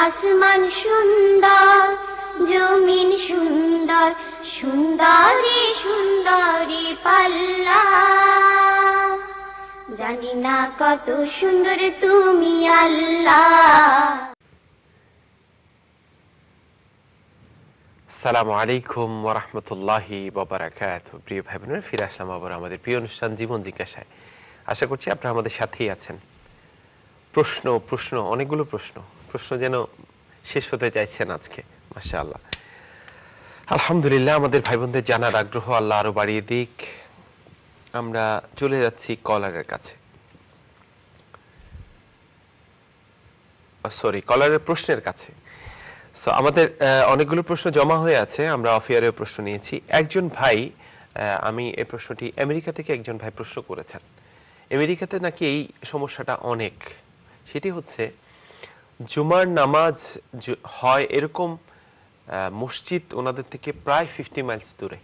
আসমান সুন্দর, জমিন সুন্দর, সুন্দরী সুন্দরী পাল্লা। জানি না কত সুন্দর তুমি আল্লাহ। আসসালামু আলাইকুম ওয়া রাহমাতুল্লাহি ওয়া বারাকাতুহু। প্রিয় ভাই বোনেরা, ফিরে আসলাম আবার আমাদের প্রিয় অনুষ্ঠান জীবন জিজ্ঞাসায়। আশা করছি আপনারা আমাদের সাথেই আছেন। প্রশ্ন অনেকগুলো প্রশ্ন যেন শেষ হতে চাইছে না আজকে। মাশাআল্লাহ, আলহামদুলিল্লাহ, আমাদের ভাই বোনদের জানার আগ্রহ আল্লাহ আরো বাড়িয়ে দিক। আমরা চলে যাচ্ছি কলারের কাছে, কলারের প্রশ্নের কাছে। সো আমাদের অনেকগুলো প্রশ্ন জমা হয়ে আছে, আমরা অফিয়ারেও প্রশ্ন নিয়েছি। একজন ভাই, আমি এই প্রশ্নটি আমেরিকা থেকে একজন ভাই প্রশ্ন করেছেন। আমেরিকাতে নাকি এই সমস্যাটা অনেক, সেটি হচ্ছে জুমার নামাজ হয় এরকম মসজিদ ওনাদের থেকে প্রায় 50 মাইলস দূরে।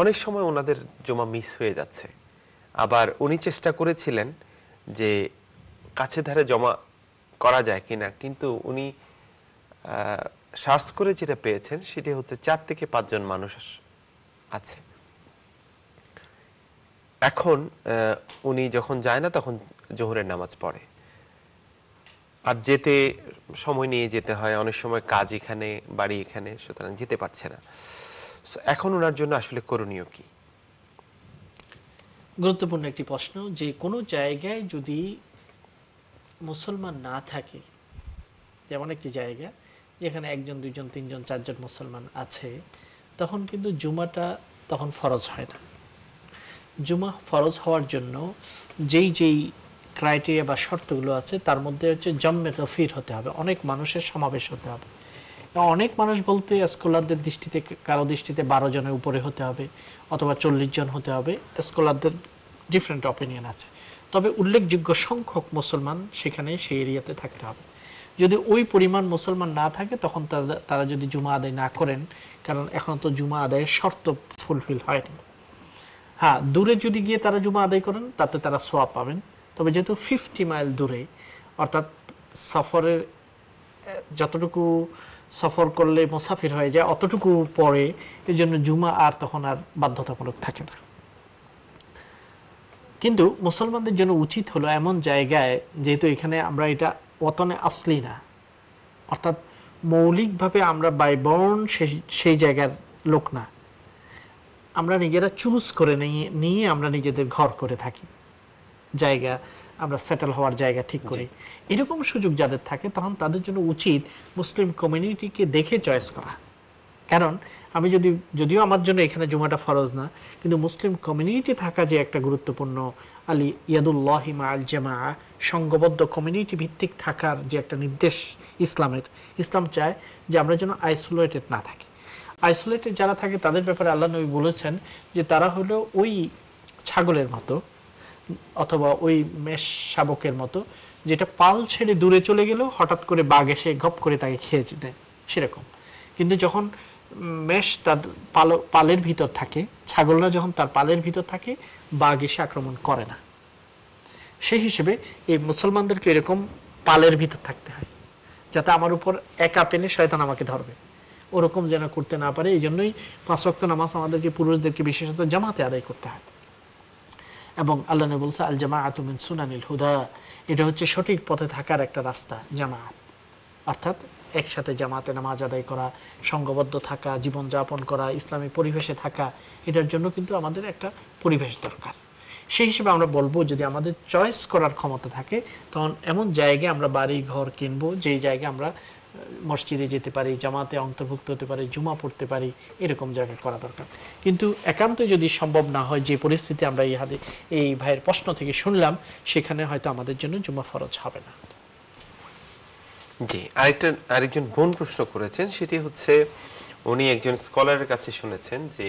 অনেক সময় ওনাদের জমা মিস হয়ে যাচ্ছে। আবার উনি চেষ্টা করেছিলেন যে কাছে ধারে জমা করা যায় কিনা, কিন্তু উনি সার্চ করে যেটা পেয়েছেন সেটি হচ্ছে 4 থেকে 5 জন মানুষ আছে। এখন উনি যখন যায় না তখন জোহরের নামাজ পড়ে, আর যেতে সময় নিয়ে যেতে হয়, অনেক সময় কাজ এখানে, বাড়ি এখানে, সুতরাং যেতে পারছে না। এখন ওনার জন্য আসলে করণীয় কি? গুরুত্বপূর্ণ একটি প্রশ্ন। যে কোনো জায়গায় যদি মুসলমান না থাকে, যেমন একটি জায়গা যেখানে 1 জন 2 জন 3 জন 4 জন মুসলমান আছে, তখন কিন্তু জুমাটা তখন ফরজ হয় না। জুমা ফরজ হওয়ার জন্য যেই ক্রাইটেরিয়া বা শর্তগুলো আছে তার মধ্যে হচ্ছে জম্মে গফির হতে হবে, অনেক মানুষের সমাবেশ হতে হবে। অনেক মানুষ বলতে স্কলারদের দৃষ্টিতে, কারো দৃষ্টিতে 12 জনের উপরে হতে হবে অথবা 40 জন হতে হবে। স্কলারদের ডিফারেন্ট অপিনিয়ন আছে, তবে উল্লেখযোগ্য সংখ্যক মুসলমান সেখানে সেই এরিয়াতে থাকতে হবে। যদি ওই পরিমাণ মুসলমান না থাকে তখন তারা যদি জুমা আদায় না করেন, কারণ এখন তো জুমা আদায়ের শর্ত ফুলফিল হয়নি। হ্যাঁ, দূরে যদি গিয়ে তারা জুমা আদায় করেন তাতে তারা সোয়াব পাবেন। তবে যেহেতু 50 মাইল দূরে, অর্থাৎ সফরের যতটুকু সফর করলে মুসাফির হয়ে যায় অতটুকু পরে, এই জন্য জুমা আর তখন আর বাধ্যতামূলক থাকে না। কিন্তু মুসলমানদের জন্য উচিত হলো এমন জায়গায়, যেহেতু এখানে আমরা এটা ওয়াতনে আসলি না, অর্থাৎ মৌলিকভাবে আমরা বাই বর্ন সেই জায়গার লোক না, আমরা নিজেরা চুজ করে নিয়ে আমরা নিজেদের ঘর করে থাকি, জায়গা আমরা সেটেল হওয়ার জায়গা ঠিক করি। এরকম সুযোগ যাদের থাকে তখন তাদের জন্য উচিত মুসলিম কমিউনিটিকে দেখে চয়েস করা। কারণ আমি যদিও আমার জন্য এখানে জুমাটা ফরজ না, কিন্তু মুসলিম কমিউনিটি থাকা যে একটা গুরুত্বপূর্ণ, আলী ইয়াদুল্লাহি মা আল জামা, সংঘবদ্ধ কমিউনিটি ভিত্তিক থাকার যে একটা নির্দেশ ইসলামের, ইসলাম চায় যে আমরা যেন আইসোলেটেড না থাকি। আইসোলেটেড যারা থাকে তাদের ব্যাপারে আল্লাহ নবী বলেছেন যে তারা হলো ওই ছাগলের মতো অথবা ওই মেষ শাবকের মতো, যেটা পাল ছেড়ে দূরে চলে গেলেও হঠাৎ করে বাঘ এসে গপ করে তাকে খেয়ে নেয়, সেরকম। কিন্তু যখন মেষ তার পালের ভিতর থাকে, ছাগলরা যখন তার পালের ভিতর থাকে, বাঘ এসে আক্রমণ করে না। সেই হিসেবে এই মুসলমানদেরকে এরকম পালের ভিতর থাকতে হয়, যাতে আমার উপর একা পেলে শয়তান আমাকে ধরবে, ওরকম যেন করতে না পারে। এই জন্যই 5 ওয়াক্ত নামাজ আমাদেরকে, পুরুষদেরকে বিশেষত জামাতে আদায় করতে হয়। এবং আল্লাহ নবী বলেছেন আল জামাআতু মিন সুনানিল হুদা, এটা হচ্ছে সঠিক পথে থাকার একটা রাস্তা জামাত, অর্থাৎ একসাথে জামাতে নামাজ আদায় করা, সংঘবদ্ধ থাকা, জীবনযাপন করা, ইসলামী পরিবেশে থাকা, এটার জন্য কিন্তু আমাদের একটা পরিবেশ দরকার। সেই হিসেবে আমরা বলবো, যদি আমাদের চয়েস করার ক্ষমতা থাকে তখন এমন জায়গায় আমরা বাড়ি ঘর কিনবো যেই জায়গায় আমরা মসজিদে যেতে পারি, জামাতে অন্তর্ভুক্ত হতে পারি, জুমা পড়তে পারি, এরকম জায়গায় করা দরকার। কিন্তু একান্ত যদি সম্ভব না হয়, যে পরিস্থিতি আমরা এই ভাইয়ের প্রশ্ন থেকে শুনলাম, সেখানে হয়তো আমাদের জন্য জুমা ফরজ হবে না। জি, আরেকজন বোন প্রশ্ন করেছেন, সেটি হচ্ছে উনি একজন স্কলারের কাছে শুনেছেন যে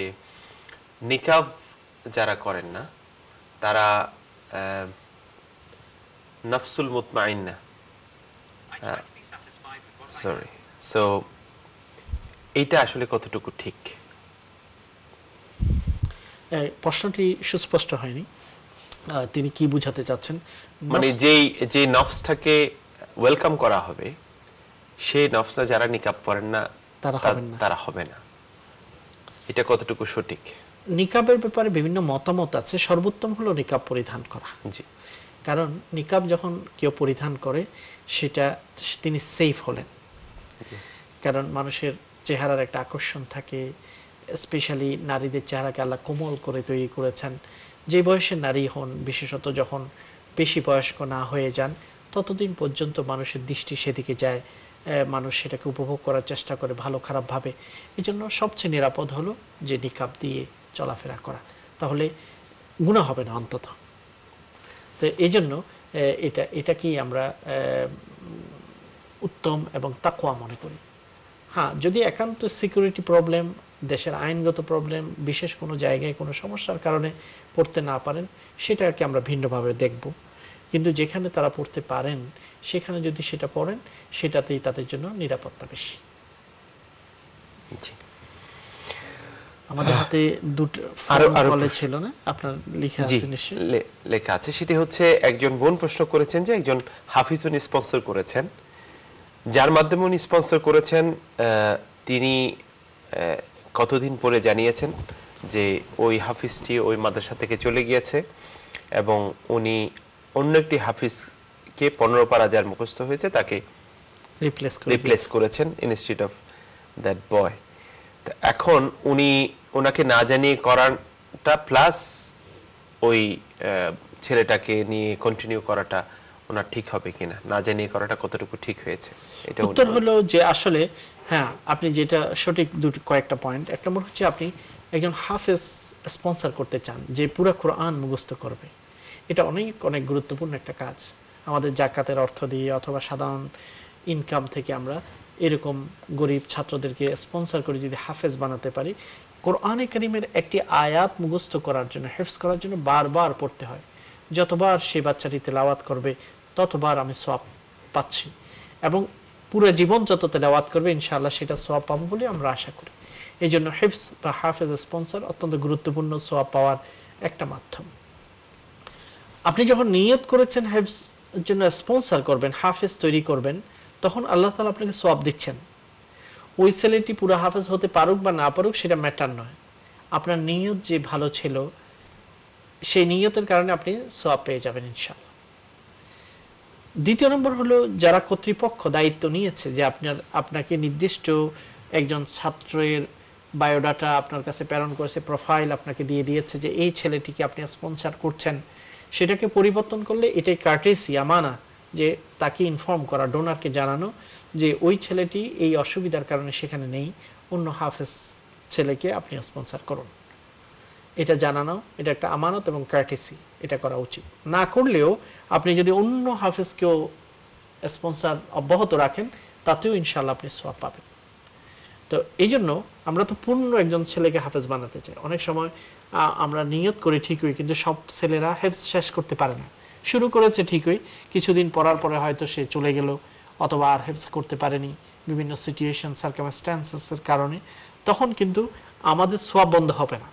নিকাব যারা করেন না তারা নাফসুল মুতমাইন্না, সো এইটা আসলে কতটুকু ঠিক? প্রশ্নটি সুস্পষ্ট হয়নি, তিনি কি বুঝাতে চাচ্ছেন? মানে যে নফসটাকে ওয়েলকাম করা হবে, সেই নফসটা যারা নিকাব পরেন না তারা হবে না। এটা কতটুকু সঠিক? নিকাবের ব্যাপারে বিভিন্ন মতামত আছে। সর্বোত্তম হলো নিকাব পরিধান করা। জি, কারণ নিকাব যখন কেউ পরিধান করে সেটা তিনি সেফ হলেন। কারণ মানুষের চেহারার একটা আকর্ষণ থাকে, স্পেশালি নারীদের চেহারাকে আল্লাহ কোমল করে তৈরি করেছেন। যে বয়সের নারী হন, বিশেষত যখন বেশি বয়স্ক না হয়ে যান, ততদিন পর্যন্ত মানুষের দৃষ্টি সেদিকে যায়, মানুষ সেটাকে উপভোগ করার চেষ্টা করে ভালো খারাপ ভাবে। এই জন্য সবচেয়ে নিরাপদ হলো যে নিকাব দিয়ে চলাফেরা করা, তাহলে গুনাহ হবে না অন্তত। তো এই জন্য এটাকেই আমরা উত্তম এবং তাকওয়া মনে করি। হ্যাঁ, যদি একান্ত সিকিউরিটি প্রবলেম, দেশের আইনগত প্রবলেম, বিশেষ কোনো জায়গায় কোনো সমস্যার কারণে পড়তে না পারেন, সেটাকে আমরা ভিন্নভাবে দেখব। কিন্তু যেখানে তারা পড়তে পারেন সেখানে যদি সেটা পড়েন, সেটাতেই তাদের জন্য নিরাপত্তা বেশি। আমাদের হাতে দুটো কলে ছিল না, আপনার লেখা আছে নিশ্চয়ই? লেখা আছে। সেটি হচ্ছে একজন বোন প্রশ্ন করেছেন যে একজন হাফিজ উনি স্পন্সর করেছেন, যার মাধ্যমে উনি স্পন্সর করেছেন, তিনি কতদিন পরে জানিয়েছেন যে ওই হাফিজটি ওই মাদ্রাসা থেকে চলে গিয়েছে এবং উনি অন্য একটি হাফিজকে 15 পারা যার মুখস্থ হয়েছে তাকে রিপ্লেস করেছেন ইনস্টিটিউট অফ দ্যাট বয়। এখন উনি ওনাকে না জানিয়ে করাটা প্লাস ওই ছেলেটাকে নিয়ে কন্টিনিউ করাটা ওনার ঠিক হবে কিনা, না জানিয়ে করাটা কতটুকু ঠিক হয়েছে? এটা উত্তর হলো যে আসলে হ্যাঁ, আপনি যেটা সঠিক কয়েকটা পয়েন্ট। এক নম্বর হচ্ছে আপনি একজন হাফেজ স্পন্সর করতে চান যে পুরো কোরআন মুখস্থ করবে, এটা অনেক অনেক গুরুত্বপূর্ণ একটা কাজ। আমাদের জাকাতের অর্থ দিয়ে অথবা সাধারণ ইনকাম থেকে আমরা এরকম গরিব ছাত্রদেরকে স্পন্সর করে যদি হাফেজ বানাতে পারি, কোরআনে কারীমের একটি আয়াত মুখস্থ করার জন্য, হিফজ করার জন্য বারবার পড়তে হয়। যতবার সেই বাচ্চাটি তেলাওয়াত করবে ততবার আমি সওয়াব পাচ্ছি, এবং পুরো জীবন যত তেলাওয়াত করবে ইনশাআল্লাহ সেটা সওয়াব পাবো বলে আমরা আশা করি। এই জন্য হিফজ বা হাফেজ স্পন্সর অত্যন্ত গুরুত্বপূর্ণ সওয়াব পাওয়ার একটা মাধ্যম। আপনি যখন নিয়ত করেছেন হিফজ জন্য স্পন্সর করবেন, হাফেজ তৈরি করবেন, তখন আল্লাহ তাআলা আপনাকে সওয়াব দিচ্ছেন। ওই ছেলেটি পুরো হাফেজ হতে পারুক বা না পারুক সেটা ম্যাটার নয়, আপনার নিয়ত যে ভালো ছিল সেই নিয়তের কারণে আপনি সওয়াব পেয়ে যাবেন ইনশাআল্লাহ। দ্বিতীয় নম্বর হলো যারা কর্তৃপক্ষ দায়িত্ব নিয়েছে যে আপনাকে নির্দিষ্ট একজন ছাত্রের বায়োডাটা আপনার কাছে প্রেরণ করেছে, প্রোফাইল আপনাকে দিয়ে দিয়েছে যে এই ছেলেটিকে আপনি স্পন্সর করছেন, সেটাকে পরিবর্তন করলে এটাই কার্টেসি, আমানা, যে তাকে ইনফর্ম করা, ডোনারকে জানানো যে ওই ছেলেটি এই অসুবিধার কারণে সেখানে নেই, অন্য হাফেজ ছেলেকে আপনি স্পন্সর করুন। এটা জানানো, এটা একটা আমানত এবং কার্টেসি, এটা করা উচিত। না করলেও আপনি যদি অন্য হাফেজকেও স্পন্সর অব্যাহত রাখেন তাতেও ইনশাআল্লাহ আপনি সওয়াব পাবেন। তো এই জন্য আমরা তো পূর্ণ একজন ছেলেকে হাফেজ বানাতে চাই। অনেক সময় আমরা নিয়ত করি ঠিকই, কিন্তু সব ছেলেরা হিফজ শেষ করতে পারে না। শুরু করেছে ঠিকই, কিছুদিন পড়ার পরে হয়তো সে চলে গেল অথবা আর হিফজ করতে পারেনি বিভিন্ন সিচুয়েশন সার্কামস্ট্যান্সেসের কারণে, তখন কিন্তু আমাদের সওয়াব বন্ধ হবে না,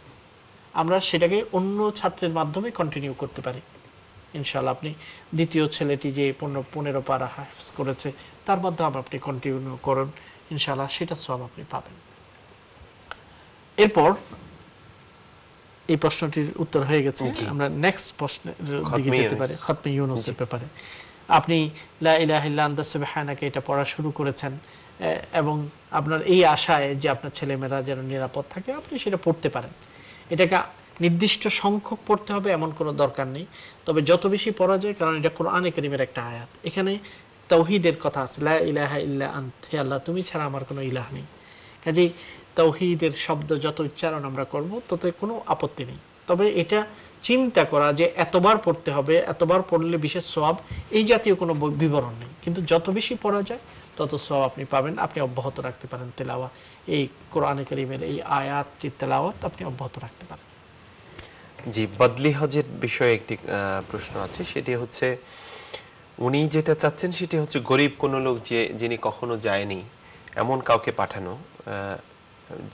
আমরা সেটাকে অন্য ছাত্রের মাধ্যমে কন্টিনিউ করতে পারি ইনশাআল্লাহ। আপনি দ্বিতীয় ছেলেটি যে 15 পারা হিফজ করেছে তার মাধ্যমে আপনি কন্টিনিউ করুন ইনশাআল্লাহ, সেটা সওয়াব আপনি পাবেন। এরপর এই প্রশ্নটির উত্তর হয়ে গেছে, আমরা নেক্সট প্রশ্নের দিকে যেতে পারি। খতমে ইউনূসের ব্যাপারে আপনি লা ইলাহা ইল্লা আনতা সুবহানাকা এটা পড়া শুরু করেছেন এবং আপনার এই আশায় যে আপনার ছেলেমেয়েরা যেন নিরাপদ থাকে আপনি সেটা পড়তে পারেন। এটাকে নির্দিষ্ট সংখ্যক পড়তে হবে এমন কোনো দরকার নেই, তবে যত বেশি পড়া যায়, কারণ এটা কোরআনে কারীমের একটা আয়াত, এখানে তাওহীদের কথা আছে, লা ইলাহা ইল্লা আনতা, হে আল্লাহ তুমি ছাড়া আমার কোনো ইলাহ নেই। কাজেই তাওহীদের শব্দ যত উচ্চারণ আমরা করব তাতে কোনো আপত্তি নেই, তবে এটা চিন্তা করা যে এতবার পড়তে হবে, এতবার পড়লে বিশেষ সওয়াব, এই জাতীয় কোনো বিবরণ নেই। কিন্তু যত বেশি পড়া যায় তত সওয়াব আপনি পাবেন। আপনি অব্যাহত রাখতে পারেন তেলাওয়াত, এই কোরআনে কারীমের এই আয়াতটির তেলাওয়াত আপনি অব্যাহত রাখতে পারেন। জি, বদলি হজের বিষয়ে একটি প্রশ্ন আছে, সেটি হচ্ছে উনি যেটা চাচ্ছেন সেটি হচ্ছে গরিব কোনো লোক যিনি কখনো যায়নি এমন কাউকে পাঠানো,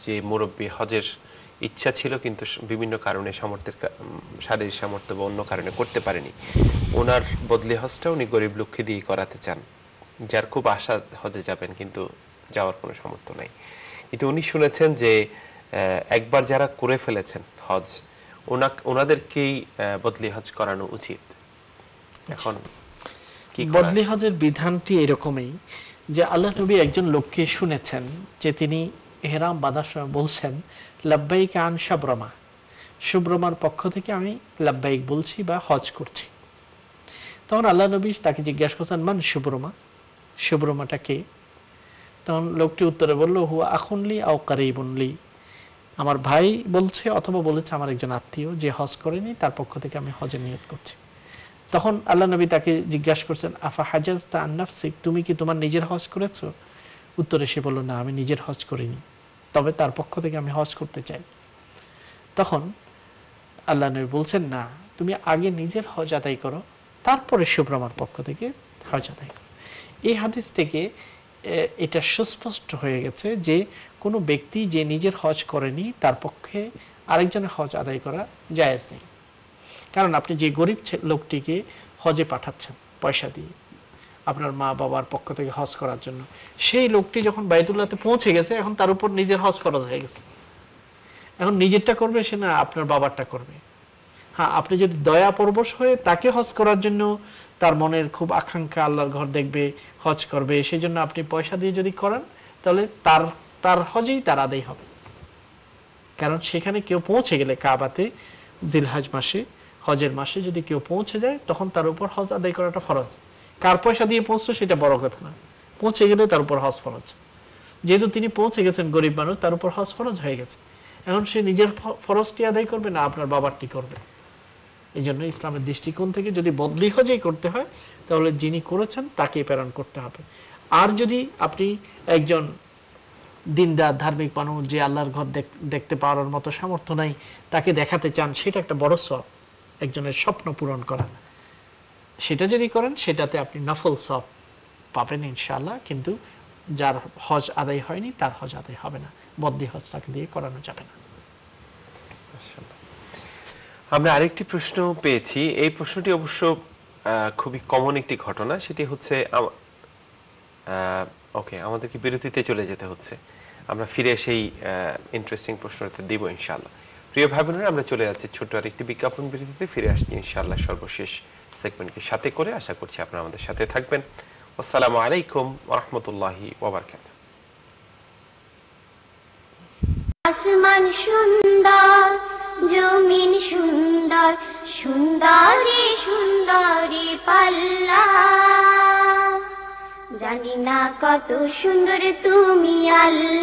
যে মুরব্বী হজের ইচ্ছা ছিল কিন্তু বিভিন্ন কারণে শারীরিক সামর্থ্য বা অন্য কারণে করতে পারেনি, ওনার বদলি হজটা উনি গরিব লোককে দিয়ে করাতে চান। যার খুব আশা হজে যাবেন কিন্তু যাওয়ার কোনো সামর্থ্য নাই, কিন্তু উনি শুনেছেন যে একবার যারা করে ফেলেছেন হজ ওনাদেরকেই বদলি হজ করানো উচিত। এখন কি বদলি হজের বিধানটি এরকমই যে আল্লাহ নবী একজন লোককে শুনেছেন যে তিনি ইহরাম বাঁধার সময় বলছেন লাব্বাইক আন শাবরমা, শুভ্রমার পক্ষ থেকে আমি লাব্বাইক বলছি বা হজ করছি। তখন আল্লাহ নবী তাকে জিজ্ঞাসা করছেন মান শুভ্রমা, শুভ্রমাটা কে? তখন লোকটি উত্তরে বলল হুয়া আখুনলি আও কারিবুনলি, আমার ভাই বলছে অথবা বলেছে আমার একজন আত্মীয় যে হজ করেনি, তার পক্ষ থেকে আমি হজে নিয়ত করছি। তখন আল্লাহ নবী তাকে জিজ্ঞাসা করছেন আফা হাজাজতা আন নাফসিক, তুমি কি তোমার নিজের হজ করেছো? উত্তরে সে বলল না, আমি নিজের হজ করিনি, তবে তার পক্ষ থেকে আমি হজ করতে চাই। তখন আল্লাহ নবী বলছেন না, তুমি আগে নিজের হজ আদায় করো, তারপরে শুভ্রমার পক্ষ থেকে হজ আদায় করো। এই হাদিস থেকে এটা সুস্পষ্ট হয়ে গেছে যে কোনো ব্যক্তি যে নিজের হজ করেনি তার পক্ষে আরেকজনের হজ আদায় করা জায়েজ নেই। কারণ আপনি যে গরিব লোকটিকে হজে পাঠাচ্ছেন পয়সা দিয়ে আপনার মা বাবার পক্ষ থেকে হজ করার জন্য, সেই লোকটি যখন বাইতুল্লাহতে পৌঁছে গেছে এখন তার উপর নিজের হজ ফরজ হয়ে গেছে। এখন নিজেরটা করবে সে না আপনার বাবারটা করবে। হ্যাঁ, আপনি যদি দয়া পরবশ হয়ে তাকে হজ করার জন্য তার মনের খুব আকাঙ্ক্ষা আল্লাহর ঘর দেখবে, হজ করবে, সেই জন্য আপনি পয়সা দিয়ে যদি করেন তাহলে তার হজেই তার আদায় হবে। কারণ সেখানে কেউ পৌঁছে গেলে কাবাতে জিলহজ মাসে হজের মাসে যদি কেউ পৌঁছে যায় তখন তার উপর হজ আদায় করাটা ফরজ। কার পয়সা দিয়ে পৌঁছলো সেটা বড় কথা না, পৌঁছে গেলে তার উপর হজ ফরজ। যেহেতু তিনি পৌঁছে গেছেন গরিব মানুষ, তার উপর হজ ফরজ হয়ে গেছে। এখন সে নিজের ফরজটি আদায় করবে না আপনার বাবারটি করবে। এই জন্য ইসলামের দৃষ্টিকোণ থেকে যদি বদলি হজেই করতে হয় তাহলে যিনি করেছেন তাকে প্রেরণ করতে হবে। আর যদি আপনি একজন দিনদার ধার্মিক মানুষ যে আল্লাহর ঘর দেখতে পাওয়ার মতো সামর্থ্য নাই, তাকে দেখাতে চান, সেটা একটা বড় সওয়াব, একজনের স্বপ্ন পূরণ করা, সেটা যদি করেন সেটাতে আপনি নফল সওয়াব পাবেন ইনশাআল্লাহ। কিন্তু যার হজ আদায় হয়নি তার হজ আদায় হবে না, বদলি হজ তাকে দিয়ে করানো যাবে না। আমরা আরেকটি প্রশ্ন পেয়েছি, এই প্রশ্নটি অবশ্য খুবই কমন একটি ঘটনা, সেটি হচ্ছে ওকে আমাদেরকে বিরতিতে চলে যেতে হচ্ছে, আমরা ফিরে সেই ইন্টারেস্টিং প্রশ্নটা দিব ইনশাআল্লাহ। প্রিয় ভাই বোনেরা, আমরা চলে যাচ্ছি ছোট্ট আরেকটি বিজ্ঞাপন বিরতিতে, ফিরে আসছি ইনশাআল্লাহ সর্বশেষ সেগমেন্টকে সাথে করে। আশা করছি আপনারা আমাদের সাথে থাকবেন। আসসালামু আলাইকুম ওয়া রাহমাতুল্লাহি ওয়া বারাকাতুহু। আসমান সুন্দর, জমিন সুন্দর, সুন্দরী সুন্দরী পাল্লা, জানি না কত সুন্দর তুমি আল্লাহ।